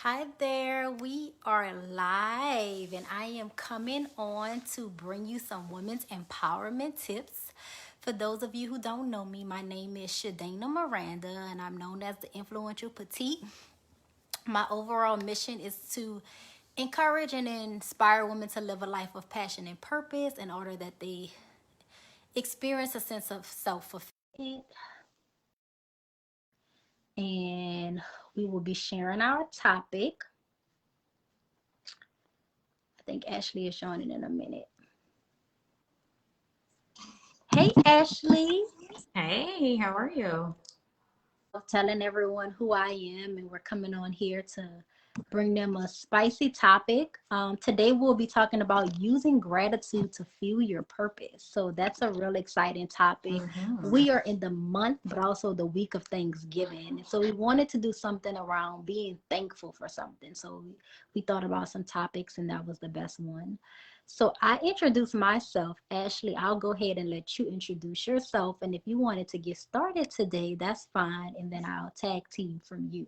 Hi there, we are live, and I am coming on to bring you some women's empowerment tips. For those of you who don't know me, my name is Shadana Miranda, and I'm known as the Influential Petite. My overall mission is to encourage and inspire women to live a life of passion and purpose in order that they experience a sense of self fulfillment. And we will be sharing our topic. I think Ashley is joining in a minute. Hey, Ashley. Hey, how are you? Telling everyone who I am, and we're coming on here to bring them a spicy topic. Today, we'll be talking about using gratitude to fuel your purpose. So, that's a real exciting topic. Hmm. We are in the month, but also the week of Thanksgiving. So, we wanted to do something around being thankful for something. So, we thought about some topics, and that was the best one. So I introduced myself. Ashley, I'll go ahead and let you introduce yourself. And if you wanted to get started today, that's fine. And then I'll tag team from you.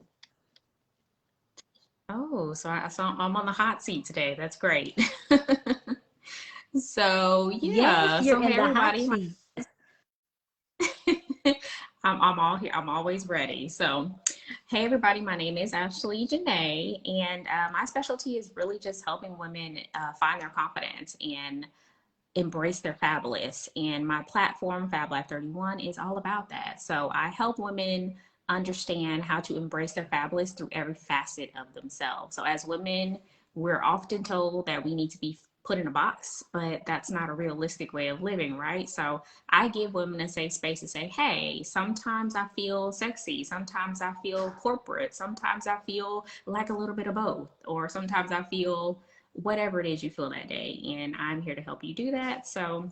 So I'm on the hot seat today. That's great. So Yes, yeah, you're so in hey the hot everybody. seat. I'm all here. I'm always ready. So, hey everybody, my name is Ashley Janae, and my specialty is really just helping women find their confidence and embrace their fabulous. And my platform, Fab Life 31, is all about that. So I help women understand how to embrace their fabulous through every facet of themselves. So as women, we're often told that we need to be put in a box, but that's not a realistic way of living, right? So I give women a safe space to say, hey, sometimes I feel sexy, sometimes I feel corporate, sometimes I feel like a little bit of both, or sometimes I feel whatever it is you feel that day. And I'm here to help you do that. So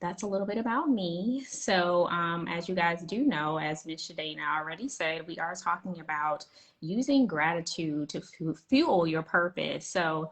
that's a little bit about me. So, as you guys do know, as Miss Shadena already said, we are talking about using gratitude to fuel your purpose. So,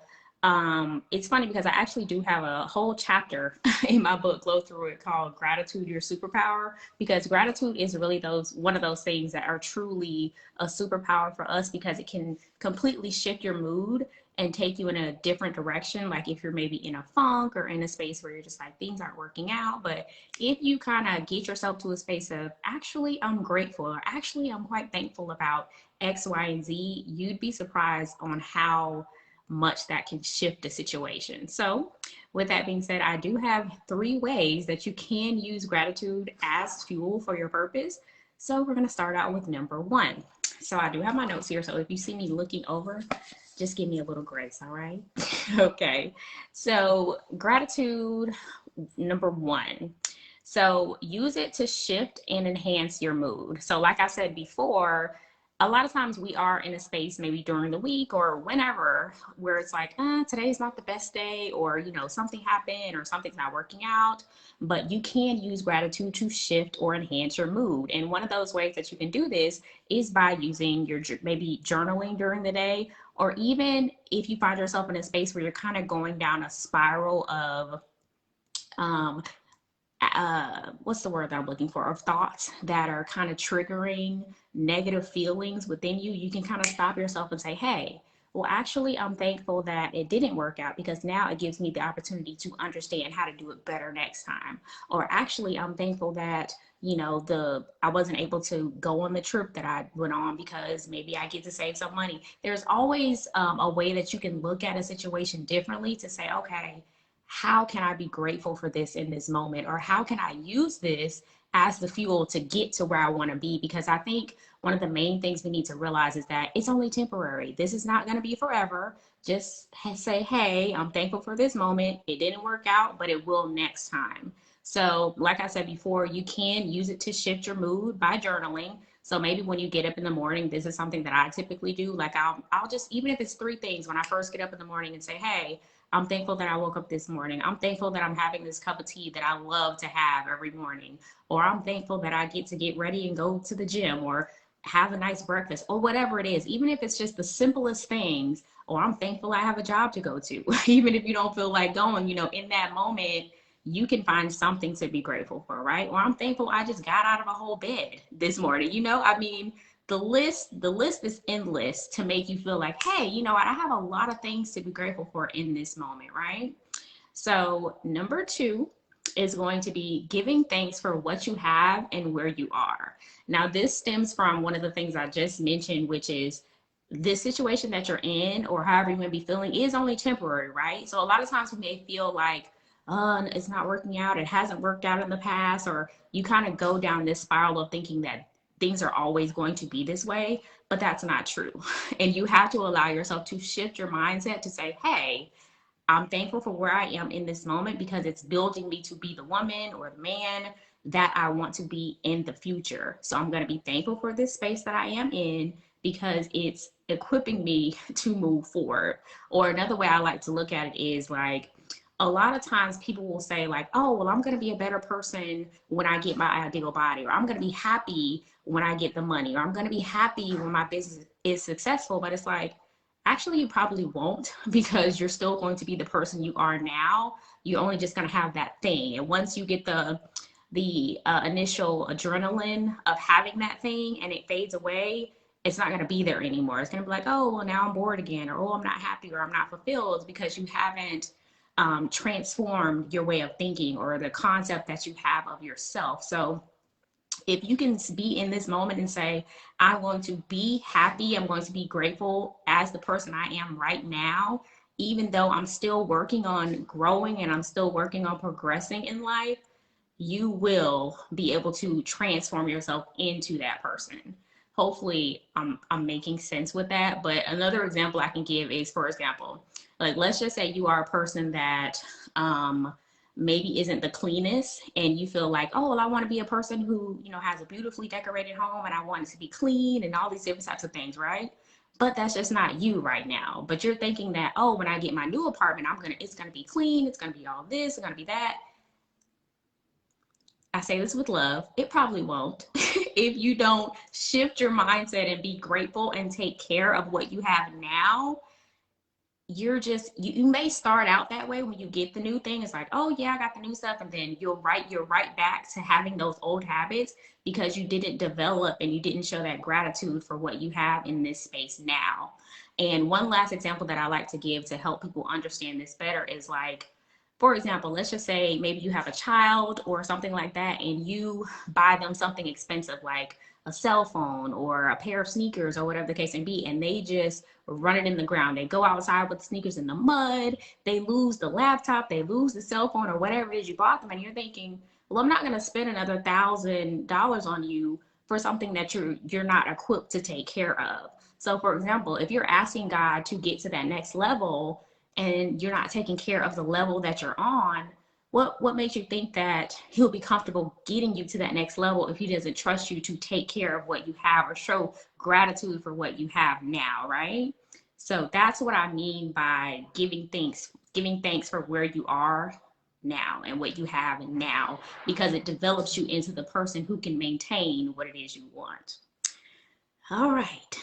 it's funny because I actually do have a whole chapter in my book, Go Through It, called Gratitude Your Superpower, because gratitude is really those one of those things that are truly a superpower for us because it can completely shift your mood and take you in a different direction. Like if you're maybe in a funk or in a space where you're just like, things aren't working out. But if you kind of get yourself to a space of actually, I'm grateful, or actually, I'm quite thankful about X, Y, and Z, you'd be surprised on how much that can shift the situation. So, with that being said, I do have 3 ways that you can use gratitude as fuel for your purpose. So, we're going to start out with number 1. So, I do have my notes here. So, if you see me looking over, just give me a little grace, all right? Okay. So, gratitude number 1. So, use it to shift and enhance your mood. So, like I said before, a lot of times we are in a space maybe during the week or whenever where it's like, today's not the best day, or something happened or something's not working out. But you can use gratitude to shift or enhance your mood. And one of those ways that you can do this is by using your maybe journaling during the day, or even if you find yourself in a space where you're kind of going down a spiral of um, what's the word that I'm looking for, of thoughts that are kind of triggering negative feelings within you, you can kind of stop yourself and say, hey, well, actually, I'm thankful that it didn't work out because now it gives me the opportunity to understand how to do it better next time. Or actually, I'm thankful that the I wasn't able to go on the trip that I went on because maybe I get to save some money. There's always a way that you can look at a situation differently to say, okay, how can I be grateful for this in this moment? Or how can I use this as the fuel to get to where I want to be? Because I think one of the main things we need to realize is that it's only temporary. This is not going to be forever. Just say, hey, I'm thankful for this moment. It didn't work out, but it will next time. So, like I said before, you can use it to shift your mood by journaling. So maybe when you get up in the morning, this is something that I typically do. Like I'll just, even if it's 3 things, when I first get up in the morning and say, hey, I'm thankful that I woke up this morning. I'm thankful that I'm having this cup of tea that I love to have every morning. Or I'm thankful that I get to get ready and go to the gym, or have a nice breakfast, or whatever it is. Even if it's just the simplest things, or I'm thankful I have a job to go to. Even if you don't feel like going, in that moment, you can find something to be grateful for, right? Or I'm thankful I just got out of a whole bed this morning. I mean, the list is endless to make you feel like, hey, you know what, I have a lot of things to be grateful for in this moment, right? So number two is going to be giving thanks for what you have and where you are. Now, this stems from one of the things I just mentioned, which is this situation that you're in or however you may be feeling is only temporary, right? So a lot of times we may feel like, it's not working out, it hasn't worked out in the past, or you kind of go down this spiral of thinking that things are always going to be this way, but that's not true. And you have to allow yourself to shift your mindset to say, hey, I'm thankful for where I am in this moment because it's building me to be the woman or the man that I want to be in the future. So I'm going to be thankful for this space that I am in because it's equipping me to move forward. Or another way I like to look at it is like, a lot of times people will say like, oh, well, I'm going to be a better person when I get my ideal body, or I'm going to be happy when I get the money, or I'm going to be happy when my business is successful. But it's like, actually, you probably won't because you're still going to be the person you are now. You're only just going to have that thing. And once you get the initial adrenaline of having that thing and it fades away, it's not going to be there anymore. It's going to be like, oh, well, now I'm bored again, or oh, I'm not happy, or I'm not fulfilled because you haven't transformed your way of thinking or the concept that you have of yourself. So if you can be in this moment and say, I'm going to be happy, I'm going to be grateful as the person I am right now, even though I'm still working on growing and I'm still working on progressing in life, you will be able to transform yourself into that person. Hopefully, I'm making sense with that. But another example I can give is, for example, like let's just say you are a person that maybe isn't the cleanest, and you feel like, oh, well, I want to be a person who, you know, has a beautifully decorated home, and I want it to be clean and all these different types of things, right? But that's just not you right now. But you're thinking that, oh, when I get my new apartment, it's gonna be clean, it's gonna be all this, it's gonna be that. I say this with love, it probably won't. If you don't shift your mindset and be grateful and take care of what you have now, you may start out that way when you get the new thing. It's like, oh yeah, I got the new stuff, and then you're right back to having those old habits because you didn't develop and you didn't show that gratitude for what you have in this space now. And one last example that I like to give to help people understand this better is like, for example, let's just say maybe you have a child or something like that, and you buy them something expensive like a cell phone or a pair of sneakers or whatever the case may be, and they just run it in the ground. They go outside with the sneakers in the mud, they lose the laptop, they lose the cell phone or whatever it is you bought them, and you're thinking, well, I'm not going to spend another $1,000 on you for something that you're not equipped to take care of. So for example, if you're asking God to get to that next level and you're not taking care of the level that you're on, what makes you think that he'll be comfortable getting you to that next level if he doesn't trust you to take care of what you have or show gratitude for what you have now, right? So that's what I mean by giving thanks for where you are now and what you have now, because it develops you into the person who can maintain what it is you want. All right.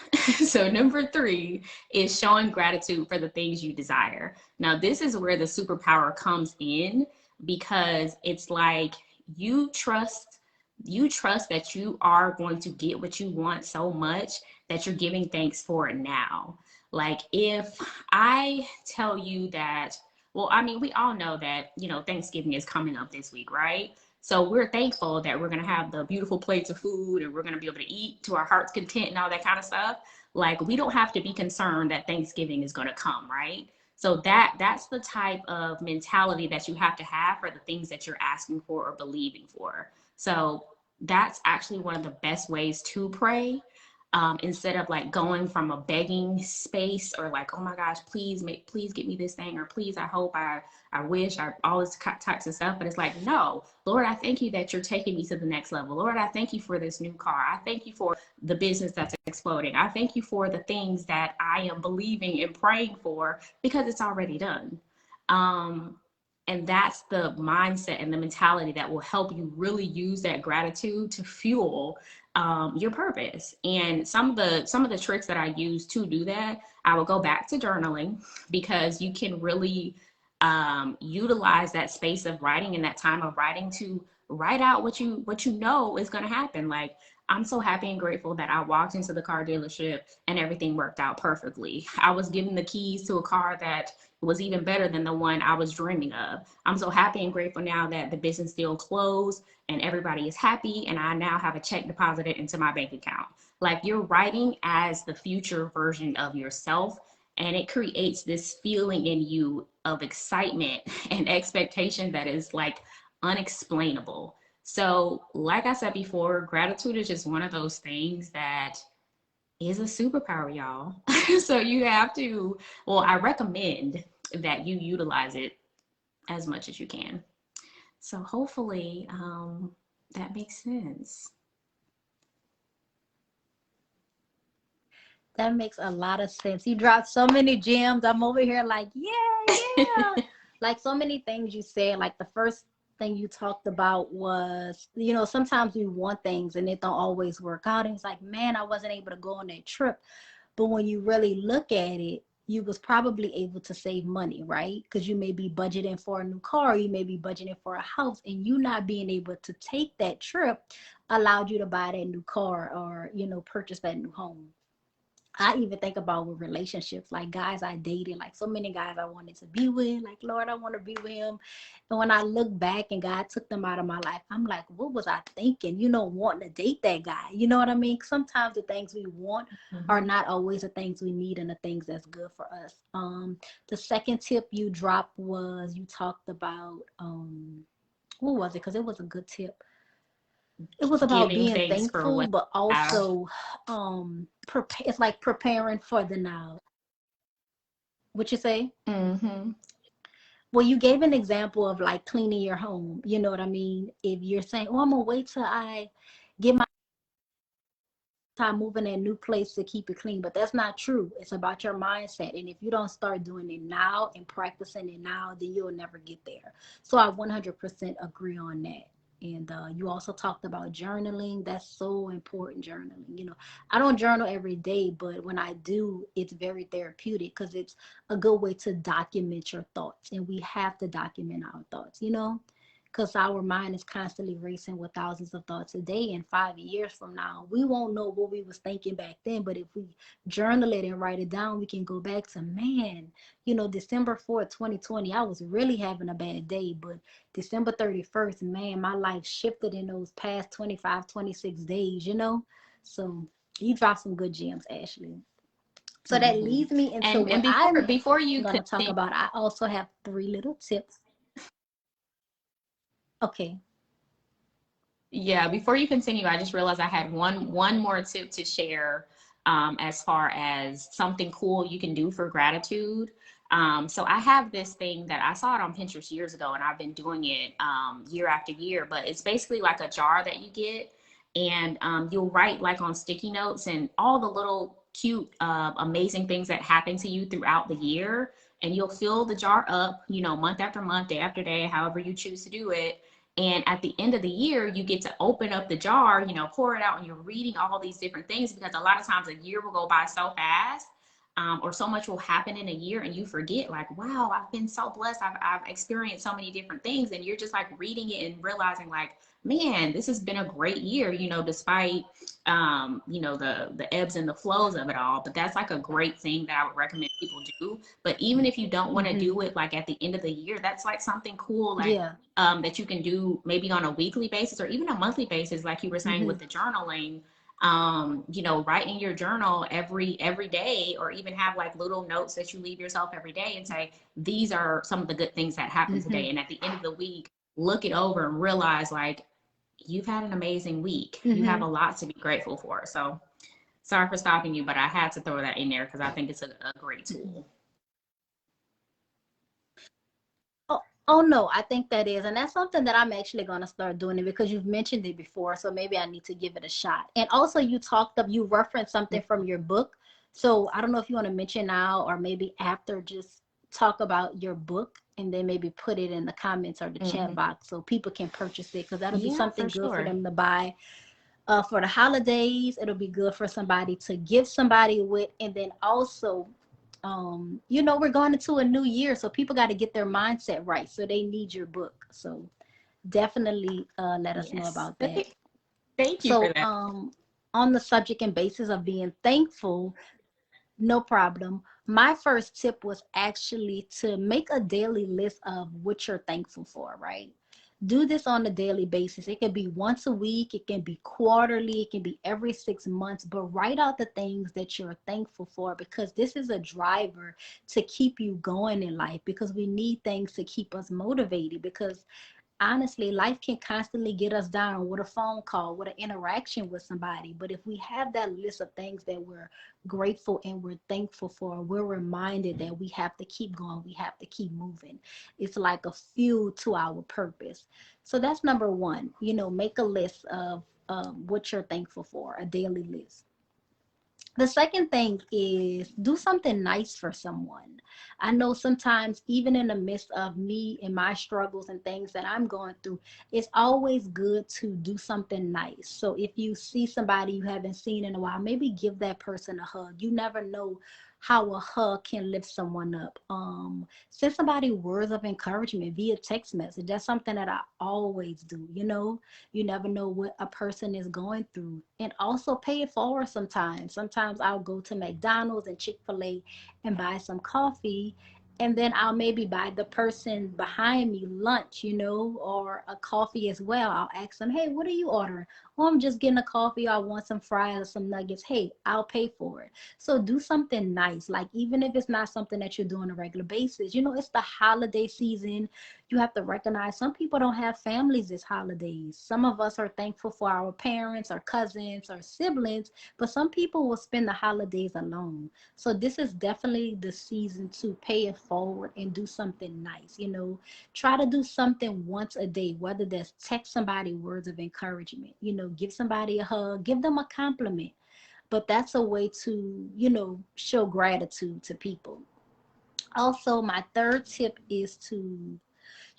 So number three is showing gratitude for the things you desire. Now, this is where the superpower comes in because it's like you trust you trust that you are going to get what you want so much that you're giving thanks for it now. Like if I tell you that, well, I mean, we all know that, you know, Thanksgiving is coming up this week, right? So we're thankful that we're going to have the beautiful plates of food and we're going to be able to eat to our heart's content and all that kind of stuff. Like we don't have to be concerned that Thanksgiving is going to come, right? So that's the type of mentality that you have to have for the things that you're asking for or believing for. So that's actually one of the best ways to pray. Instead of like going from a begging space or like, oh my gosh, please get me this thing, or please, I wish, all this types of stuff. But it's like, no, Lord, I thank you that you're taking me to the next level. Lord, I thank you for this new car. I thank you for the business that's exploding. I thank you for the things that I am believing and praying for because it's already done. And that's the mindset and the mentality that will help you really use that gratitude to fuel your purpose. And some of the tricks that I use to do that, I will go back to journaling because you can really utilize that space of writing and that time of writing to write out what you know is going to happen. Like I'm so happy and grateful that I walked into the car dealership and everything worked out perfectly. I was given the keys to a car that was even better than the one I was dreaming of. I'm so happy and grateful now that the business deal closed and everybody is happy, and I now have a check deposited into my bank account. Like, you're writing as the future version of yourself, and it creates this feeling in you of excitement and expectation that is like unexplainable. So, like I said before, gratitude is just one of those things that is a superpower, y'all. So, you have to, well, I recommend that you utilize it as much as you can. So, hopefully, that makes sense. That makes a lot of sense. You dropped so many gems. I'm over here like, yeah. Like so many things you said. Like the first thing you talked about was, sometimes we want things and it don't always work out. And it's like, man, I wasn't able to go on that trip. But when you really look at it, you was probably able to save money, right? Because you may be budgeting for a new car, you may be budgeting for a house, and you not being able to take that trip allowed you to buy that new car or, purchase that new home. I even think about with relationships, like guys I dated, like so many guys I wanted to be with, like, Lord, I want to be with him. And when I look back and God took them out of my life, I'm like, what was I thinking? Wanting to date that guy. You know what I mean? Sometimes the things we want are Mm-hmm. not always the things we need and the things that's good for us. The second tip you dropped was you talked about, what was it? Because it was a good tip. It was about Giving being thanks for thankful, what but I have. also it's like preparing for the now. What you say? Mm-hmm. Well, you gave an example of like cleaning your home. You know what I mean? If you're saying, oh, I'm gonna wait till I get my time moving in a new place to keep it clean, but that's not true. It's about your mindset, and if you don't start doing it now and practicing it now, then you'll never get there. So I 100% agree on that. And you also talked about journaling. That's so important. Journaling, I don't journal every day, but when I do, it's very therapeutic because it's a good way to document your thoughts, and we have to document our thoughts, because our mind is constantly racing with thousands of thoughts a day. And 5 years from now, we won't know what we was thinking back then, but if we journal it and write it down, we can go back to, man, December 4th, 2020, I was really having a bad day, but December 31st, man, my life shifted in those past 25, 26 days. So you dropped some good gems, Ashley. So that Mm-hmm. leads me into And what before I'm before you going to talk continue. about. I also have three little tips. Okay. Yeah, before you continue, I just realized I had one more tip to share, as far as something cool you can do for gratitude. So I have this thing that I saw it on Pinterest years ago, and I've been doing it year after year. But it's basically like a jar that you get, and you'll write like on sticky notes and all the little cute, amazing things that happen to you throughout the year. And you'll fill the jar up, month after month, day after day, however you choose to do it. And at the end of the year, you get to open up the jar, pour it out, and you're reading all these different things, because a lot of times a year will go by so fast, or so much will happen in a year, and you forget, like, wow, I've been so blessed. I've experienced so many different things. And you're just like reading it and realizing, like, man, this has been a great year, despite, the ebbs and the flows of it all. But that's like a great thing that I would recommend people do. But even if you don't want to Mm-hmm. do it like at the end of the year, that's like something cool, like, Yeah. that you can do maybe on a weekly basis or even a monthly basis, like you were saying Mm-hmm. with the journaling. Write in your journal every day, or even have like little notes that you leave yourself every day and say, these are some of the good things that happened Mm-hmm. today. And at the end of the week, look it over and realize, like, you've had an amazing week. You have Mm-hmm. a lot to be grateful for. So sorry for stopping you, but I had to throw that in there because I think it's a great Mm-hmm. tool. Oh no, I think that is, and that's something that I'm actually gonna start doing it because you've mentioned it before, so maybe I need to give it a shot. And also, you referenced something from your book, so I don't know if you want to mention now or maybe after, just talk about your book and then maybe put it in the comments or the chat Mm-hmm. box so people can purchase it because that'll be Yeah, something for good for sure. them to buy for the holidays. It'll be good for somebody to give somebody with, and then also, we're going into a new year, so people got to get their mindset right. So they need your book. So definitely let us know Yes. about that. Thank you for So, that. on the subject and basis of being thankful, no problem. My first tip was actually to make a daily list of what you're thankful for, right? Do this on a daily basis. It can be once a week, it can be quarterly, it can be every 6 months, but write out the things that you're thankful for because this is a driver to keep you going in life because we need things to keep us motivated because honestly, life can constantly get us down with a phone call, with an interaction with somebody. But if we have that list of things that we're grateful and we're thankful for, we're reminded that we have to keep going, we have to keep moving. It's like a fuel to our purpose. So that's number one. Make a list of what you're thankful for, a daily list. The second thing is do something nice for someone. I know sometimes, even in the midst of me and my struggles and things that I'm going through, it's always good to do something nice. So if you see somebody you haven't seen in a while, maybe give that person a hug. You never know how a hug can lift someone up. Send somebody words of encouragement via text message. That's something that I always do. You never know what a person is going through. And also pay it forward sometimes. Sometimes I'll go to McDonald's and Chick-fil-A and buy some coffee. And then I'll maybe buy the person behind me lunch, or a coffee as well. I'll ask them, hey, what are you ordering? Oh, I'm just getting a coffee. I want some fries or some nuggets. Hey, I'll pay for it. So do something nice. Like, even if it's not something that you're doing on a regular basis, it's the holiday season. You have to recognize some people don't have families this holidays. Some of us are thankful for our parents, our cousins, our siblings, but some people will spend the holidays alone. So this is definitely the season to pay it forward and do something nice. Try to do something once a day, whether that's text somebody words of encouragement, give somebody a hug, give them a compliment. But that's a way to, show gratitude to people. Also, my third tip is to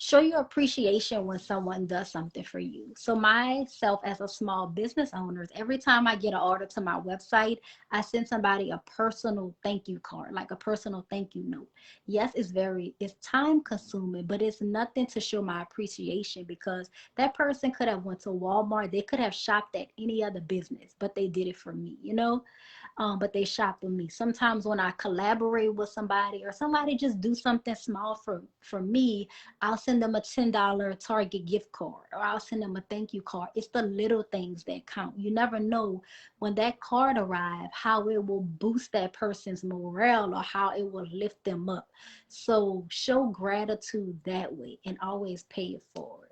show your appreciation when someone does something for you. So myself as a small business owner, every time I get an order to my website, I send somebody a personal thank you card, like a personal thank you note. Yes, it's time consuming, but it's nothing to show my appreciation because that person could have went to Walmart, they could have shopped at any other business, but they did it for me. But they shop with me. Sometimes when I collaborate with somebody or somebody just do something small for me, I'll send them a $10 Target gift card or I'll send them a thank you card. It's the little things that count. You never know when that card arrives how it will boost that person's morale or how it will lift them up. So show gratitude that way and always pay it forward.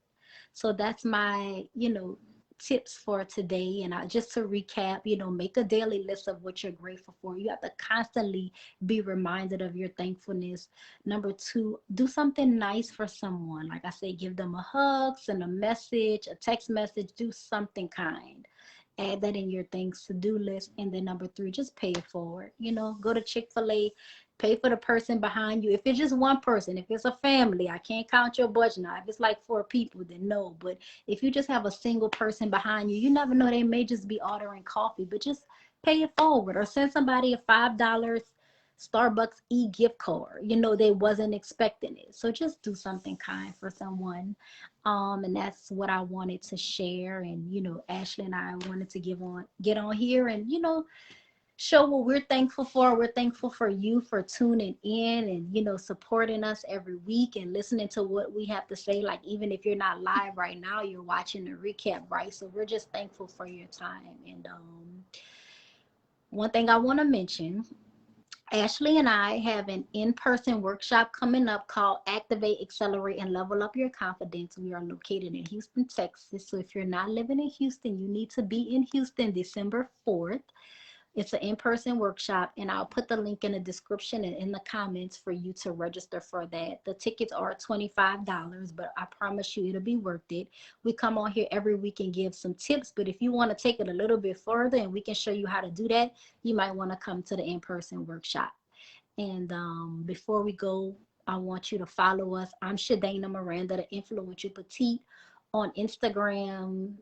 So that's my, tips for today. And just to recap, make a daily list of what you're grateful for. You have to constantly be reminded of your thankfulness. Number two, do something nice for someone. Like I said, give them a hug, send a message, a text message, do something kind. Add that in your things to do list. And then number three, just pay it forward. Go to Chick-fil-A, pay for the person behind you. If it's just one person, if it's a family, I can't count your budget now. If it's like 4 people, then no. But if you just have a single person behind you, you never know, they may just be ordering coffee, but just pay it forward or send somebody a $5 Starbucks e-gift card. They wasn't expecting it. So just do something kind for someone. And that's what I wanted to share. And, Ashley and I wanted to get on here and, show what we're thankful for. We're thankful for you for tuning in and, supporting us every week and listening to what we have to say. Like, even if you're not live right now, you're watching the recap, right? So we're just thankful for your time. And one thing I want to mention, Ashley and I have an in-person workshop coming up called Activate, Accelerate, and Level Up Your Confidence. We are located in Houston, Texas. So if you're not living in Houston, you need to be in Houston December 4th. It's an in-person workshop, and I'll put the link in the description and in the comments for you to register for that. The tickets are $25, but I promise you it'll be worth it. We come on here every week and give some tips, but if you want to take it a little bit further and we can show you how to do that, you might want to come to the in-person workshop. And before we go, I want you to follow us. I'm Shadana Miranda, the Influential Petite, on Instagram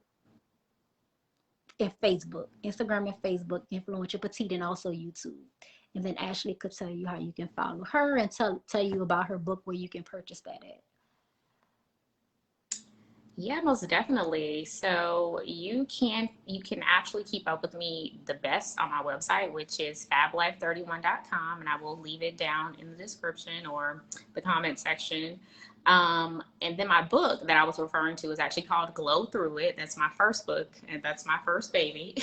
and Facebook, Influential Petite, and also YouTube. And then Ashley could tell you how you can follow her and tell you about her book where you can purchase that at. Yeah, most definitely. So you can actually keep up with me the best on my website, which is fablife31.com, and I will leave it down in the description or the comment section. And then my book that I was referring to is actually called Glow Through It. That's my first book, and that's my first baby.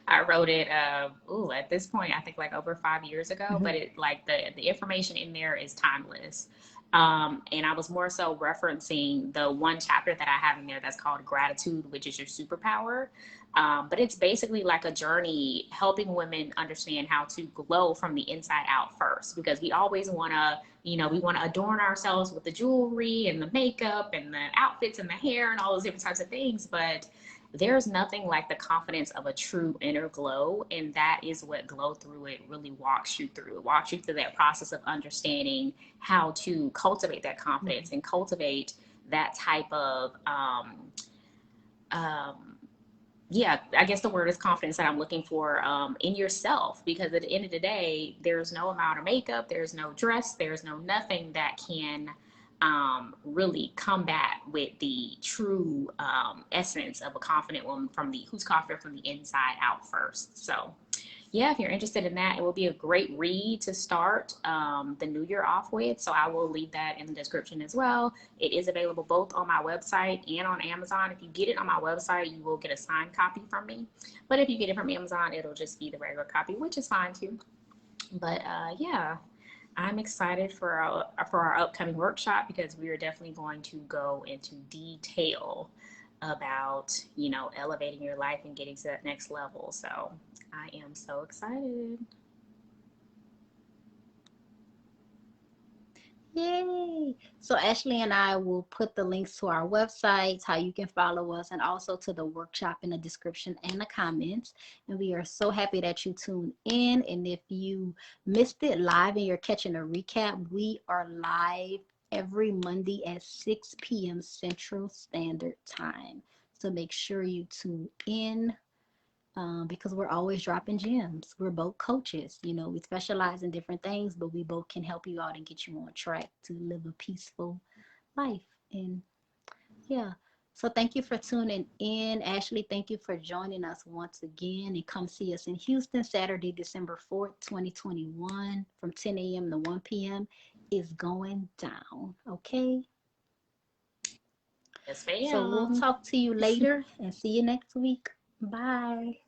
I wrote it, at this point, I think like over 5 years ago, but it like the information in there is timeless. And I was more so referencing the one chapter that I have in there that's called Gratitude, which is your superpower. But it's basically like a journey helping women understand how to glow from the inside out first, because we always want to, we want to adorn ourselves with the jewelry and the makeup and the outfits and the hair and all those different types of things. But there's nothing like the confidence of a true inner glow. And that is what Glow Through It really walks you through. It walks you through that process of understanding how to cultivate that confidence and cultivate that type of um, yeah, I guess the word is confidence that I'm looking for in yourself. Because at the end of the day, there's no amount of makeup, there's no dress, there's no nothing that can really combat with the true essence of a confident woman from the who's confident from the inside out first. So yeah, if you're interested in that, it will be a great read to start the new year off with. So I will leave that in the description as well. It is available both on my website and on Amazon. If you get it on my website, you will get a signed copy from me. But if you get it from Amazon, it'll just be the regular copy, which is fine too. But yeah, I'm excited for our upcoming workshop, because we are definitely going to go into detail about elevating your life and getting to that next level. So I am so excited. Yay! So Ashley and I will put the links to our websites, how you can follow us, and also to the workshop in the description and the comments. And we are so happy that you tuned in. And if you missed it live and you're catching a recap, we are live every Monday at 6 p.m. Central Standard Time. So make sure you tune in, because we're always dropping gems. We're both coaches. We specialize in different things, but we both can help you out and get you on track to live a peaceful life. And yeah. So thank you for tuning in. Ashley, thank you for joining us once again. And come see us in Houston, Saturday, December 4th, 2021, from 10 a.m. to 1 p.m. is going down. Okay. Yes, So we'll ma'am. talk to you later and see you next week. Bye.